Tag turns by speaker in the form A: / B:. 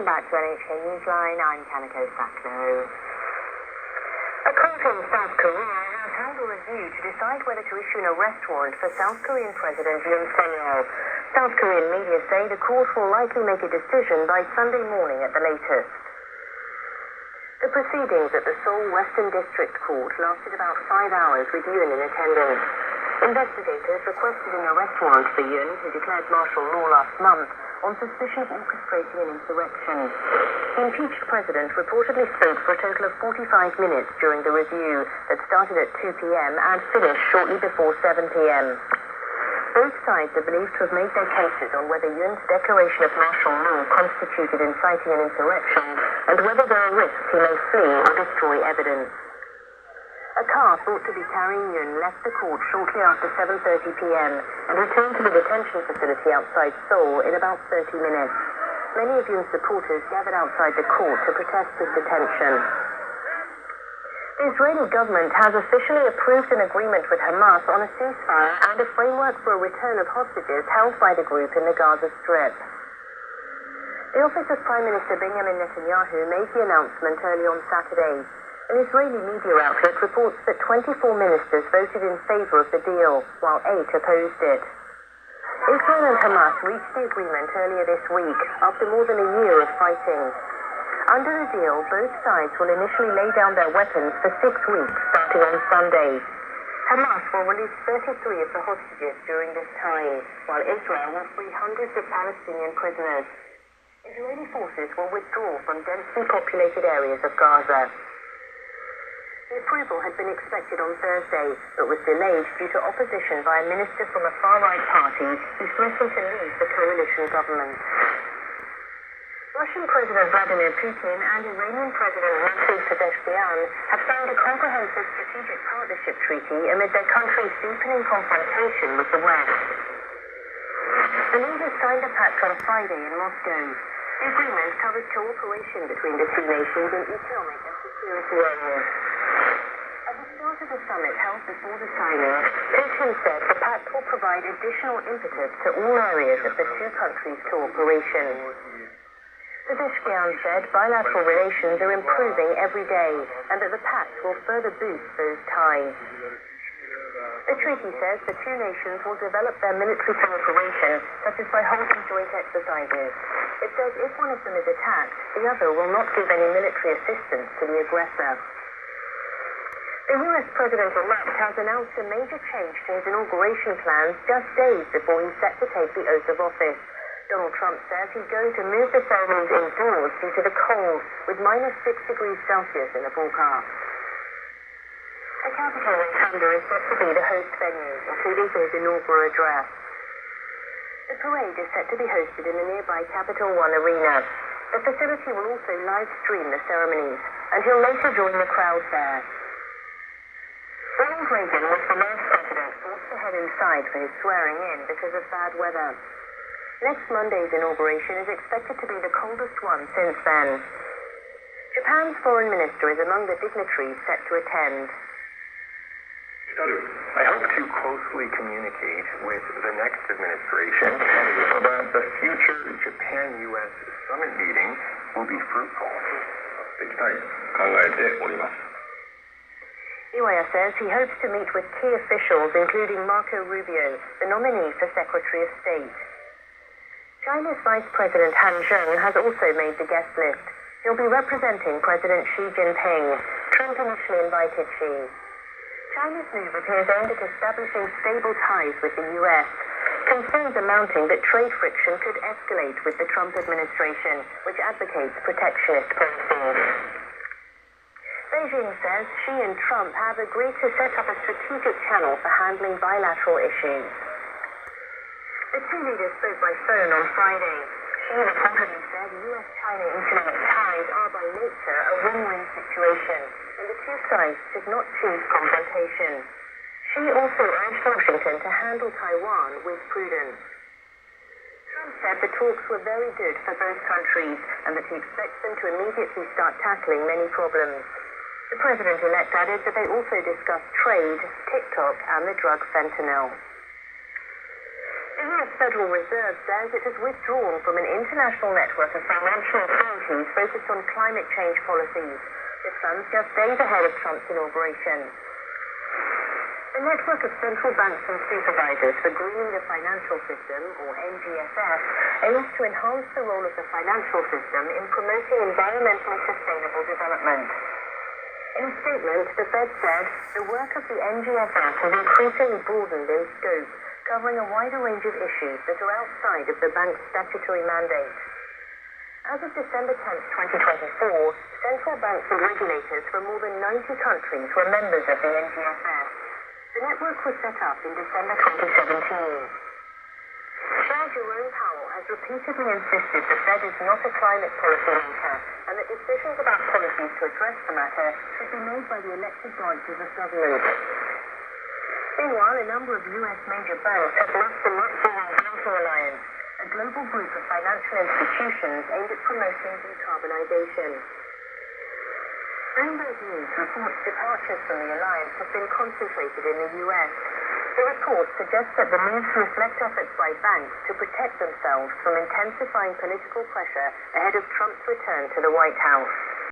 A: Welcome back to NHK Newsline. I'm Kanako Sakno. A court in South Korea has held a review to decide whether to issue an arrest warrant for South Korean President Yoon Suk-yeol. South Korean media say the court will likely make a decision by Sunday morning at the latest. The proceedings at the Seoul Western District Court lasted about 5 hours with Yoon in attendance. Investigators requested an arrest warrant for Yoon, who declared martial law last month, on suspicion of orchestrating an insurrection. The impeached president reportedly spoke for a total of 45 minutes during the review that started at 2 p.m. and finished shortly before 7 p.m. Both sides are believed to have made their cases on whether Yoon's declaration of martial law constituted inciting an insurrection and whether there are risks he may flee or destroy evidence. A car thought to be carrying Yoon left the court shortly after 7:30 p.m. and returned to the detention facility outside Seoul in about 30 minutes. Many of Yoon's supporters gathered outside the court to protest his detention. The Israeli government has officially approved an agreement with Hamas on a ceasefire and a framework for a return of hostages held by the group in the Gaza Strip. The office of Prime Minister Benjamin Netanyahu made the announcement early on Saturday. An Israeli media outlet reports that 24 ministers voted in favor of the deal, while 8 opposed it. Israel and Hamas reached the agreement earlier this week, after more than a year of fighting. Under the deal, both sides will initially lay down their weapons for 6 weeks, starting on Sunday. Hamas will release 33 of the hostages during this time, while Israel will free hundreds of Palestinian prisoners. Israeli forces will withdraw from densely populated areas of Gaza. The approval had been expected on Thursday, but was delayed due to opposition by a minister from a far-right party who threatened to leave the coalition government. Russian President Vladimir Putin and Iranian President Massoud Pezeshkian have signed a comprehensive strategic partnership treaty amid their country's deepening confrontation with the West. The leaders signed a pact on Friday in Moscow. The agreement covers cooperation between the two nations in economic and security areas. At the start of the summit held before the signing, Putin said the pact will provide additional impetus to all areas of the two countries' cooperation. Pezeshkian said bilateral relations are improving every day and that the pact will further boost those ties. The treaty says the two nations will develop their military cooperation, such as by holding joint exercises. It says if one of them is attacked, the other will not give any military assistance to the aggressor. The US President-elect has announced a major change to his inauguration plans just days before he's set to take the oath of office. Donald Trump says he's going to move the ceremonies indoors due to the cold, with -6 degrees Celsius in the forecast. The Capitol Rotunda is set to be the host venue, including for his inaugural address. The parade is set to be hosted in the nearby Capital One Arena. The facility will also live-stream the ceremonies, and he'll later join the crowd there. Ronald Reagan was the last president forced to head inside for his swearing-in because of bad weather. Next Monday's inauguration is expected to be the coldest one since then. Japan's foreign minister is among the dignitaries set to attend.
B: I hope to closely communicate with the next administration about the future Japan-U.S. summit meeting will be fruitful.
A: Iwaya says he hopes to meet with key officials, including Marco Rubio, the nominee for Secretary of State. China's Vice President Han Zheng has also made the guest list. He'll be representing President Xi Jinping. Trump initially invited Xi. China's move appears aimed at establishing stable ties with the US. Concerns are mounting that trade friction could escalate with the Trump administration, which advocates protectionist policies. Beijing says Xi and Trump have agreed to set up a strategic channel for handling bilateral issues. The two leaders spoke by phone on Friday. Xi reportedly said US-China economic ties are by nature a win-win situation, and the two sides should not choose confrontation. Xi also urged Washington to handle Taiwan with prudence. Trump said the talks were very good for both countries, and that he expects them to immediately start tackling many problems. The president-elect added that they also discussed trade, TikTok, and the drug fentanyl. The U.S. Federal Reserve says it has withdrawn from an international network of financial authorities focused on climate change policies. This comes just days ahead of Trump's inauguration. The network of central banks and supervisors for greening the financial system, or NGFS, aims to enhance the role of the financial system in promoting environmentally sustainable development. In a statement, the Fed said the work of the NGFS has increasingly broadened in scope, covering a wider range of issues that are outside of the bank's statutory mandate. As of December 10, 2024, central banks and regulators from more than 90 countries were members of the NGFS. The network was set up in December 2017. Chair Jerome Powell has repeatedly insisted the Fed is not a climate policy maker and that decisions about policies to address the matter should be made by the elected branches of government. Meanwhile, a number of U.S. major banks have left the Net Zero Banking Alliance, a global group of financial institutions aimed at promoting decarbonization. Bloomberg News reports departures from the alliance have been concentrated in the U.S. The report suggests that the moves reflect efforts by banks to protect themselves from intensifying political pressure ahead of Trump's return to the White House.